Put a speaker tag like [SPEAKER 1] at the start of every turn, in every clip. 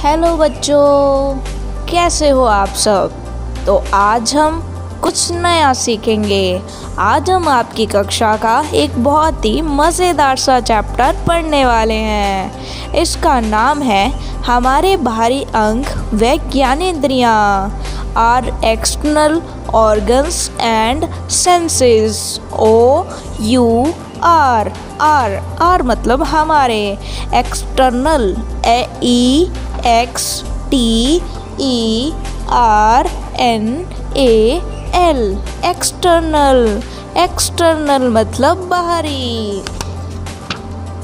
[SPEAKER 1] Hello बच्चों, कैसे हो आप सब। तो आज हम कुछ नया सीखेंगे। आज हम आपकी कक्षा का एक बहुत ही मज़ेदार सा चैप्टर पढ़ने वाले हैं। इसका नाम है हमारे बाहरी अंग व ज्ञानेंद्रियाँ, our external organs and senses. OUR our मतलब हमारे, एक्सटर्नल EXTERNAL, एक्सटर्नल मतलब बाहरी।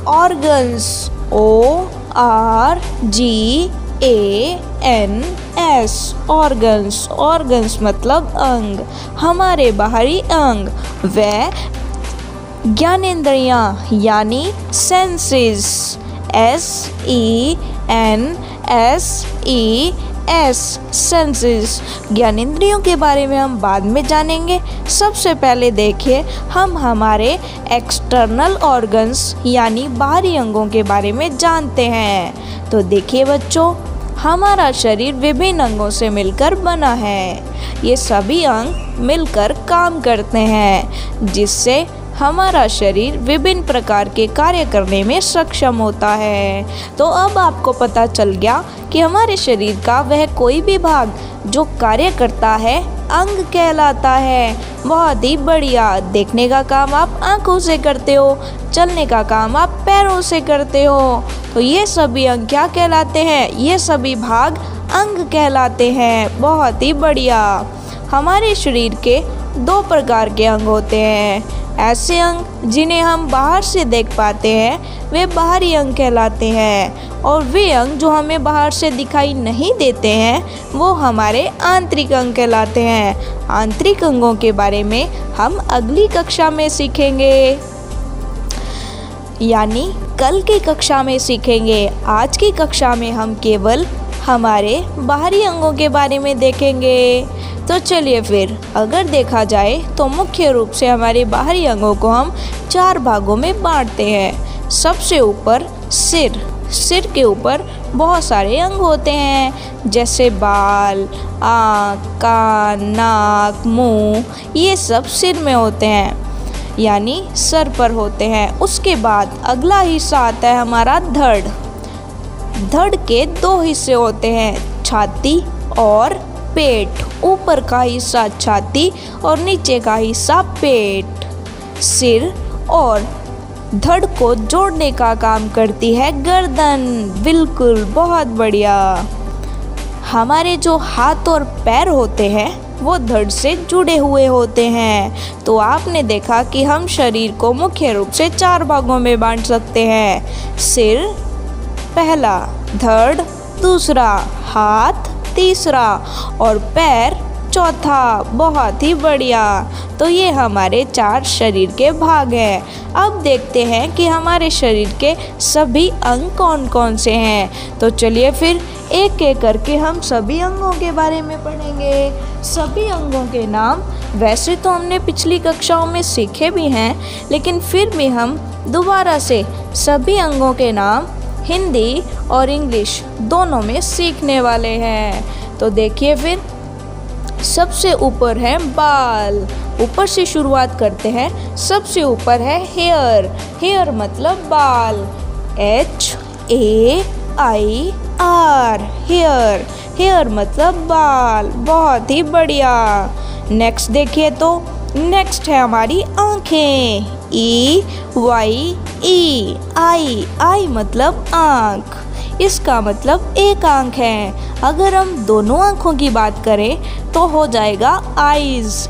[SPEAKER 1] ऑर्गन्स ऑर्गन्स मतलब अंग, हमारे बाहरी अंग। व ज्ञानेंद्रियाँ यानी सेंसेस, सेंसेस। ज्ञानेंद्रियों के बारे में हम बाद में जानेंगे। सबसे पहले देखिए हम हमारे एक्सटर्नल ऑर्गन्स यानी बाहरी अंगों के बारे में जानते हैं। तो देखिए बच्चों, हमारा शरीर विभिन्न अंगों से मिलकर बना है। ये सभी अंग मिलकर काम करते हैं, जिससे हमारा शरीर विभिन्न प्रकार के कार्य करने में सक्षम होता है। तो अब आपको पता चल गया कि हमारे शरीर का वह कोई भी भाग जो कार्य करता है अंग कहलाता है। बहुत ही बढ़िया। देखने का काम आप आंखों से करते हो, चलने का काम आप पैरों से करते हो। तो ये सभी अंग क्या कहलाते हैं? ये सभी भाग अंग कहलाते हैं। बहुत ही बढ़िया। हमारे शरीर के 2 प्रकार के अंग होते हैं। ऐसे अंग जिन्हें हम बाहर से देख पाते हैं वे बाहरी अंग कहलाते हैं, और वे अंग जो हमें बाहर से दिखाई नहीं देते हैं वो हमारे आंतरिक अंग कहलाते हैं। आंतरिक अंगों के बारे में हम अगली कक्षा में सीखेंगे, यानी कल की कक्षा में सीखेंगे। आज की कक्षा में हम केवल हमारे बाहरी अंगों के बारे में देखेंगे। तो चलिए फिर, अगर देखा जाए तो मुख्य रूप से हमारे बाहरी अंगों को हम 4 भागों में बांटते हैं। सबसे ऊपर सिर के ऊपर बहुत सारे अंग होते हैं, जैसे बाल, आँख, कान, नाक, मुंह, ये सब सिर में होते हैं, यानी सर पर होते हैं। उसके बाद अगला हिस्सा आता है हमारा धड़ के 2 हिस्से होते हैं, छाती और पेट। ऊपर का हिस्सा छाती और नीचे का हिस्सा पेट। सिर और धड़ को जोड़ने का काम करती है गर्दन। बिल्कुल, बहुत बढ़िया। हमारे जो हाथ और पैर होते हैं वो धड़ से जुड़े हुए होते हैं। तो आपने देखा कि हम शरीर को मुख्य रूप से 4 भागों में बांट सकते हैं। सिर पहला, धड़ दूसरा, हाथ तीसरा और पैर चौथा। बहुत ही बढ़िया। तो ये हमारे 4 शरीर के भाग हैं। अब देखते हैं कि हमारे शरीर के सभी अंग कौन कौन से हैं। तो चलिए फिर एक एक करके हम सभी अंगों के बारे में पढ़ेंगे। सभी अंगों के नाम वैसे तो हमने पिछली कक्षाओं में सीखे भी हैं, लेकिन फिर भी हम दोबारा से सभी अंगों के नाम हिंदी और इंग्लिश दोनों में सीखने वाले हैं। तो देखिए फिर, सबसे ऊपर है बाल। ऊपर से शुरुआत करते हैं। सबसे ऊपर है हेयर मतलब बाल, HAIR, हेयर मतलब बाल। बहुत ही बढ़िया। नेक्स्ट देखिए, तो नेक्स्ट है हमारी आँखें, EYE, आई मतलब आँख। इसका मतलब एक आँख है। अगर हम दोनों आँखों की बात करें तो हो जाएगा आईज,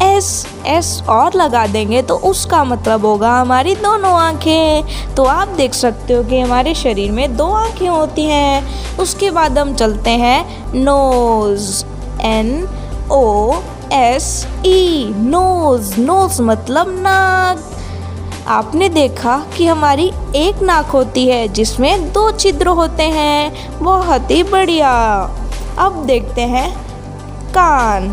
[SPEAKER 1] EYES और लगा देंगे तो उसका मतलब होगा हमारी दोनों आँखें। तो आप देख सकते हो कि हमारे शरीर में 2 आँखें होती हैं। उसके बाद हम चलते हैं नोज़, NOSE, नोज़ मतलब नाक। आपने देखा कि हमारी एक नाक होती है जिसमें 2 छिद्र होते हैं। बहुत ही बढ़िया। अब देखते हैं कान।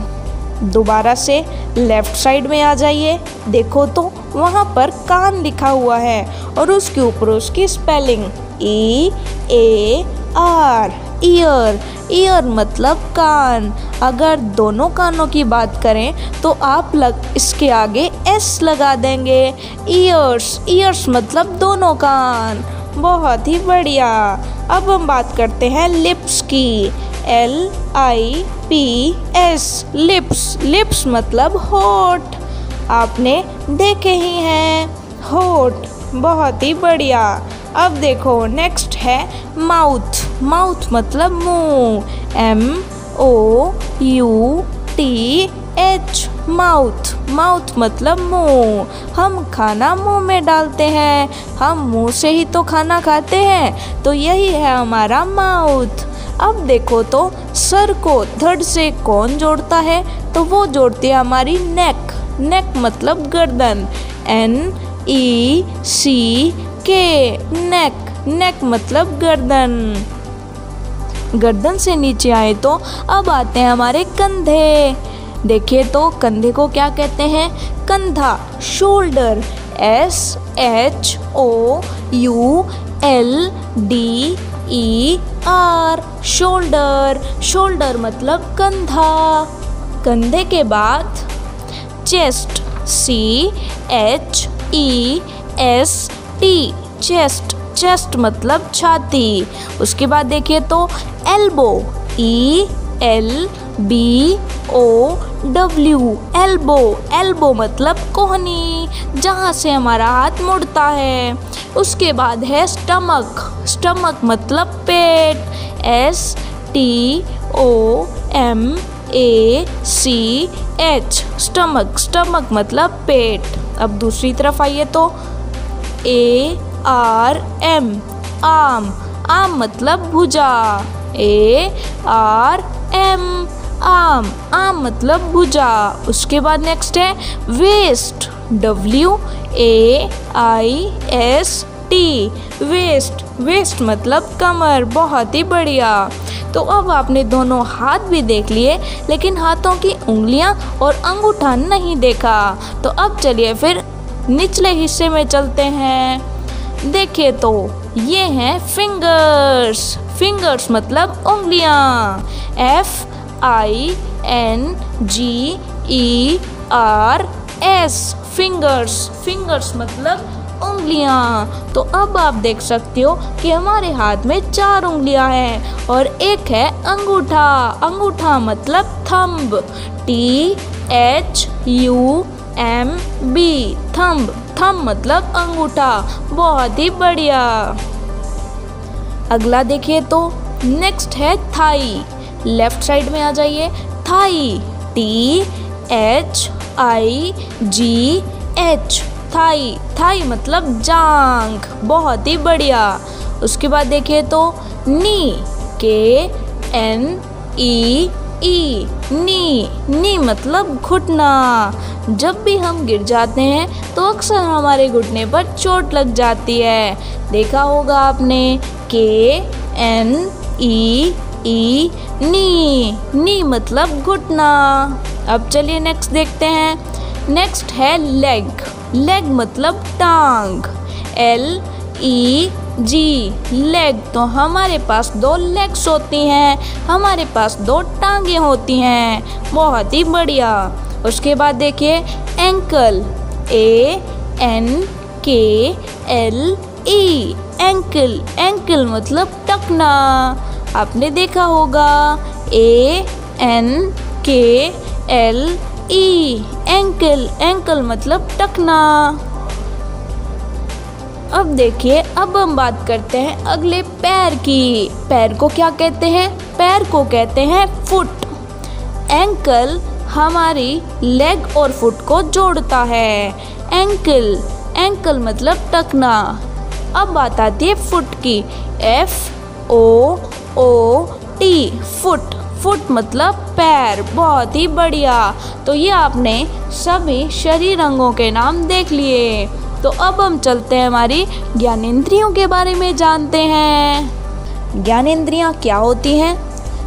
[SPEAKER 1] दोबारा से लेफ्ट साइड में आ जाइए, देखो तो वहाँ पर कान लिखा हुआ है और उसके ऊपर उसकी स्पेलिंग EAR ईयर। ईयर मतलब कान। अगर दोनों कानों की बात करें तो आप इसके आगे S लगा देंगे। ईयर्स। ईयर्स मतलब दोनों कान। बहुत ही बढ़िया। अब हम बात करते हैं लिप्स की। LIPS lips. लिप्स मतलब होठ। आपने देखे ही हैं होठ। बहुत ही बढ़िया। अब देखो नेक्स्ट है माउथ। माउथ मतलब मुंह। MOUTH mouth. माउथ मतलब मुंह। हम खाना मुंह में डालते हैं। हम मुंह से ही तो खाना खाते हैं, तो यही है हमारा माउथ। अब देखो तो सर को धड़ से कौन जोड़ता है, तो वो जोड़ती है हमारी नेक। नेक मतलब गर्दन। NECK नेक। नेक मतलब गर्दन। गर्दन से नीचे आए तो अब आते हैं हमारे कंधे। देखिए तो कंधे को क्या कहते हैं? कंधा। शोल्डर। SHOULDER shoulder. शोल्डर मतलब कंधा। कंधे के बाद चेस्ट। CHEST chest. चेस्ट मतलब छाती। उसके बाद देखिए तो एल्बो। ELBOW elbow. एल्बो मतलब कोहनी, जहाँ से हमारा हाथ मुड़ता है। उसके बाद है स्टमक। स्टमक मतलब पेट। STOMACH stomach. स्टमक मतलब पेट। अब दूसरी तरफ आइए तो ARM आम। आम मतलब भुजा। ARM आम। आम मतलब भुजा। उसके बाद नेक्स्ट है वेस्ट। WAIST waste. वेस्ट मतलब कमर। बहुत ही बढ़िया। तो अब आपने दोनों हाथ भी देख लिए, लेकिन हाथों की उंगलियां और अंगूठा नहीं देखा। तो अब चलिए फिर निचले हिस्से में चलते हैं। देखिए तो ये हैं फिंगर्स। फिंगर्स मतलब उंगलियां। FINGERS fingers. फिंगर्स मतलब उंगलियां। तो अब आप देख सकते हो कि हमारे हाथ में 4 उंगलियां हैं और एक है अंगूठा। अंगूठा मतलब थंब। THUMB thumb. थंब मतलब अंगूठा। बहुत ही बढ़िया। अगला देखिए तो नेक्स्ट है थाई। लेफ्ट साइड में आ जाइए। थाई। THIGH Thai. थाई मतलब जांघ। बहुत ही बढ़िया। उसके बाद देखिए तो नी। KNEE नी। नी मतलब घुटना। जब भी हम गिर जाते हैं तो अक्सर हमारे घुटने पर चोट लग जाती है। देखा होगा आपने। KNEE नी। नी मतलब घुटना। अब चलिए नेक्स्ट देखते हैं। नेक्स्ट है लेग। लेग मतलब टांग। LEG leg. तो हमारे पास 2 लेग्स होती हैं। हमारे पास 2 टांगे होती हैं। बहुत ही बढ़िया। उसके बाद देखिए एंकल। ANKLE ankle. एंकल मतलब टखना। आपने देखा होगा। ANKLE ankle. एंकल मतलब टखना। अब देखिए, अब हम बात करते हैं अगले पैर की। पैर को क्या कहते हैं? पैर को कहते हैं फुट। एंकल हमारी लेग और फुट को जोड़ता है। एंकल। एंकल मतलब टखना। अब बात आती है फुट की। FOOT foot. फुट मतलब पैर। बहुत ही बढ़िया। तो ये आपने सभी शरीर अंगों के नाम देख लिए। तो अब हम चलते हैं हमारी ज्ञानेंद्रियों के बारे में जानते हैं। ज्ञानेंद्रियां क्या होती हैं?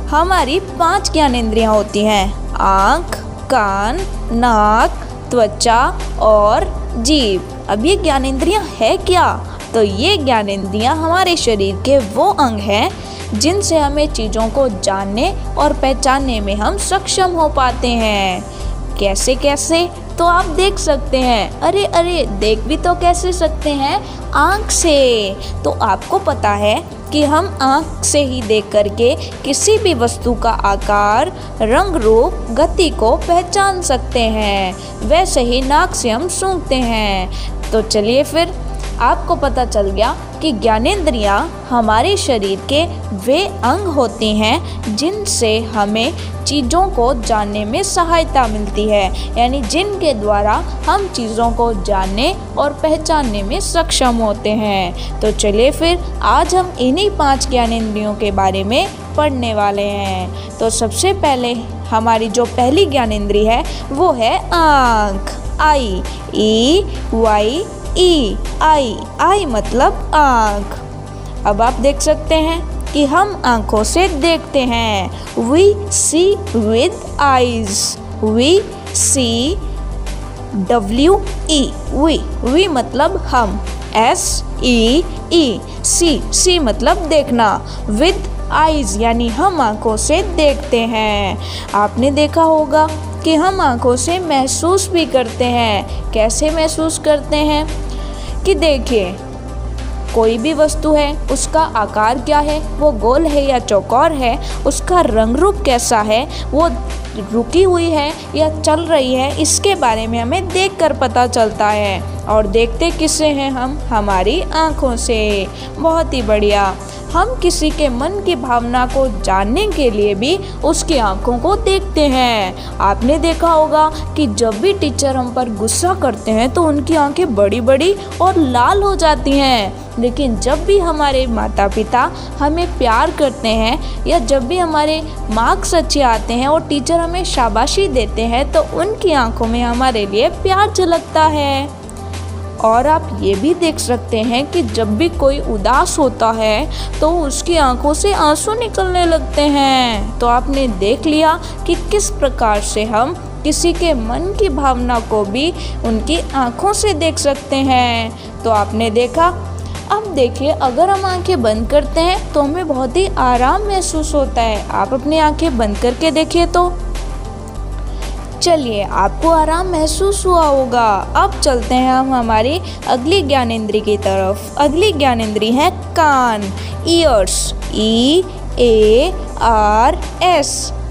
[SPEAKER 1] हमारी 5 ज्ञानेंद्रियां होती हैं। आँख, कान, नाक, त्वचा और जीभ। अब ये ज्ञानेंद्रियां है क्या? तो ये ज्ञानेंद्रियाँ हमारे शरीर के वो अंग हैं जिनसे हमें चीज़ों को जानने और पहचानने में हम सक्षम हो पाते हैं। कैसे कैसे? तो आप देख सकते हैं। अरे देख भी तो कैसे सकते हैं? आँख से। तो आपको पता है कि हम आँख से ही देख करके किसी भी वस्तु का आकार, रंग, रूप, गति को पहचान सकते हैं। वैसे ही नाक से हम सूंघते हैं। तो चलिए फिर, आपको पता चल गया कि ज्ञानेंद्रियाँ हमारे शरीर के वे अंग होते हैं जिनसे हमें चीज़ों को जानने में सहायता मिलती है, यानी जिनके द्वारा हम चीज़ों को जानने और पहचानने में सक्षम होते हैं। तो चलिए फिर, आज हम इन्हीं 5 ज्ञानेंद्रियों के बारे में पढ़ने वाले हैं। तो सबसे पहले हमारी जो पहली ज्ञानेंद्रिय है वो है आँख। आई, ई, आई मतलब आँख। अब आप देख सकते हैं कि हम आँखों से देखते हैं। We see with eyes. We see, we मतलब हम। see मतलब देखना। with eyes यानी हम आँखों से देखते हैं। आपने देखा होगा कि हम आँखों से महसूस भी करते हैं। कैसे महसूस करते हैं? कि देखिए, कोई भी वस्तु है, उसका आकार क्या है, वो गोल है या चौकोर है, उसका रंग रूप कैसा है, वो रुकी हुई है या चल रही है, इसके बारे में हमें देखकर पता चलता है। और देखते किससे हैं हम? हमारी आँखों से। बहुत ही बढ़िया। हम किसी के मन की भावना को जानने के लिए भी उसकी आंखों को देखते हैं। आपने देखा होगा कि जब भी टीचर हम पर गुस्सा करते हैं तो उनकी आंखें बड़ी बड़ी और लाल हो जाती हैं। लेकिन जब भी हमारे माता पिता हमें प्यार करते हैं या जब भी हमारे मार्क्स अच्छे आते हैं और टीचर हमें शाबाशी देते हैं तो उनकी आंखों में हमारे लिए प्यार झलकता है। और आप ये भी देख सकते हैं कि जब भी कोई उदास होता है तो उसकी आंखों से आंसू निकलने लगते हैं। तो आपने देख लिया कि किस प्रकार से हम किसी के मन की भावना को भी उनकी आंखों से देख सकते हैं। तो आपने देखा। अब देखिए, अगर हम आंखें बंद करते हैं तो हमें बहुत ही आराम महसूस होता है। आप अपनी आंखें बंद करके देखिए तो चलिए, आपको आराम महसूस हुआ होगा। अब चलते हैं हम हमारी अगली ज्ञानेंद्रिय की तरफ। अगली ज्ञानेंद्रिय है कान। ईयर्स,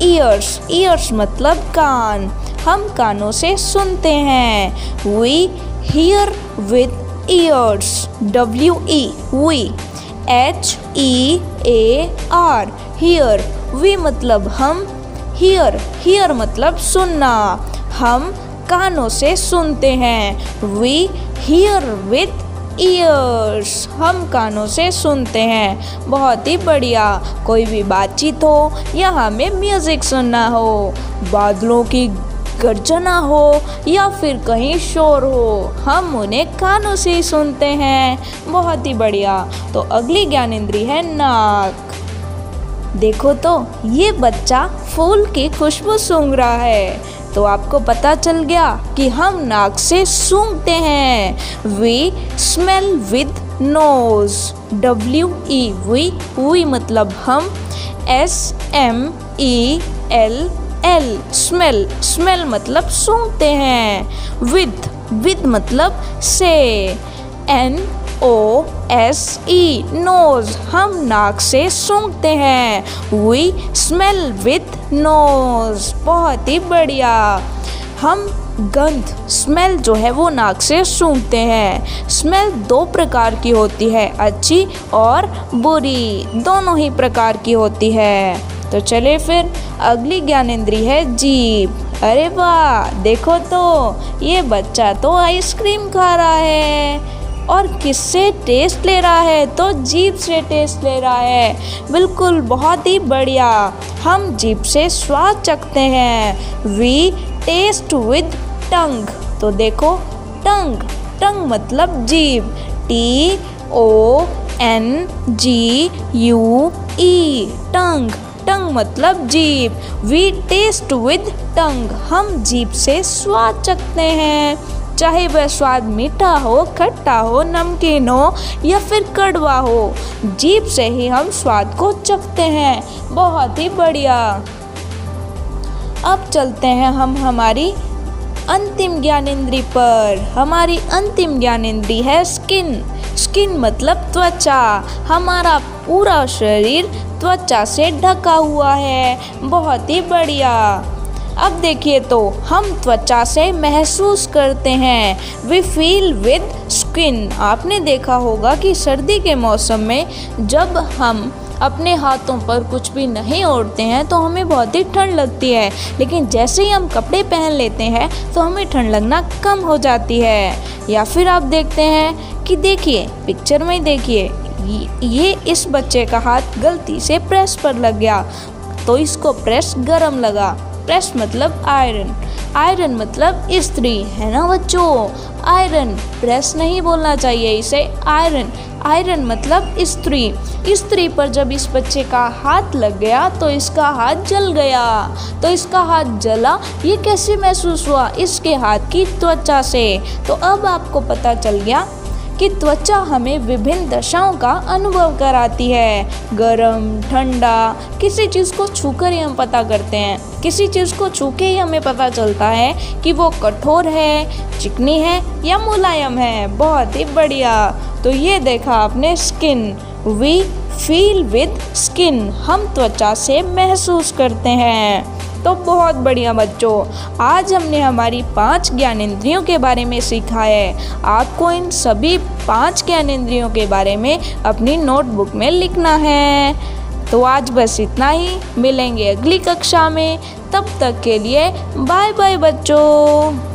[SPEAKER 1] EARS, ईयर्स मतलब कान। हम कानों से सुनते हैं। We hear with ears. we HEAR, hear। we मतलब हम, hear मतलब सुनना। हम कानों से सुनते हैं। We hear with ears, हम कानों से सुनते हैं। बहुत ही बढ़िया। कोई भी बातचीत हो या हमें म्यूजिक सुनना हो, बादलों की गर्जना हो या फिर कहीं शोर हो, हम उन्हें कानों से ही सुनते हैं। बहुत ही बढ़िया। तो अगली ज्ञानेंद्रिय है नाक। देखो तो, ये बच्चा फूल की खुशबू सूंघ रहा है। तो आपको पता चल गया कि हम नाक से सूंघते हैं। We smell with nose. we मतलब हम। SMELL, smell मतलब सूंघते हैं। with मतलब से। NOSE, nose, हम नाक से सूंघते हैं। We smell with nose। बहुत ही बढ़िया। हम गंध, स्मेल जो है वो नाक से सूंघते हैं। स्मेल 2 प्रकार की होती है, अच्छी और बुरी, दोनों ही प्रकार की होती है। तो चलिए फिर, अगली ज्ञानेंद्रिय है जीभ। अरे वाह, देखो तो, ये बच्चा तो आइसक्रीम खा रहा है और किससे टेस्ट ले रहा है? तो जीभ से टेस्ट ले रहा है। बिल्कुल, बहुत ही बढ़िया। हम जीभ से स्वाद चखते हैं। We taste with tongue। तो देखो, टंग मतलब जीभ। TONGUE, टंग मतलब जीभ। We taste with tongue, हम जीभ से स्वाद चखते हैं। चाहे वह स्वाद मीठा हो, खट्टा हो, नमकीन हो या फिर कड़वा हो, जीभ से ही हम स्वाद को चखते हैं। बहुत ही बढ़िया। अब चलते हैं हम हमारी अंतिम ज्ञानेंद्री पर। हमारी अंतिम ज्ञानेंद्री है स्किन। स्किन मतलब त्वचा। हमारा पूरा शरीर त्वचा से ढका हुआ है। बहुत ही बढ़िया। अब देखिए तो हम त्वचा से महसूस करते हैं। We feel with skin. आपने देखा होगा कि सर्दी के मौसम में जब हम अपने हाथों पर कुछ भी नहीं ओढ़ते हैं तो हमें बहुत ही ठंड लगती है, लेकिन जैसे ही हम कपड़े पहन लेते हैं तो हमें ठंड लगना कम हो जाती है। या फिर आप देखते हैं कि देखिए पिक्चर में देखिए, ये इस बच्चे का हाथ गलती से प्रेस पर लग गया तो इसको प्रेस गरम लगा। प्रेस मतलब आयरन, आयरन मतलब इस्त्री, है ना बच्चों। आयरन, प्रेस नहीं बोलना चाहिए इसे, आयरन। आयरन मतलब इस्त्री। इस्त्री पर जब इस बच्चे का हाथ लग गया तो इसका हाथ जल गया। तो इसका हाथ जला, ये कैसे महसूस हुआ? इसके हाथ की त्वचा से। तो अब आपको पता चल गया कि त्वचा हमें विभिन्न दशाओं का अनुभव कराती है। गरम, ठंडा, किसी चीज़ को छूकर ही हम पता करते हैं। किसी चीज़ को छू के ही हमें पता चलता है कि वो कठोर है, चिकनी है या मुलायम है। बहुत ही बढ़िया। तो ये देखा आपने skin. We feel with skin. हम त्वचा से महसूस करते हैं। तो बहुत बढ़िया बच्चों, आज हमने हमारी 5 ज्ञानेंद्रियों के बारे में सीखा है। आपको इन सभी 5 ज्ञानेंद्रियों के बारे में अपनी नोटबुक में लिखना है। तो आज बस इतना ही। मिलेंगे अगली कक्षा में। तब तक के लिए बाय बाय बच्चों।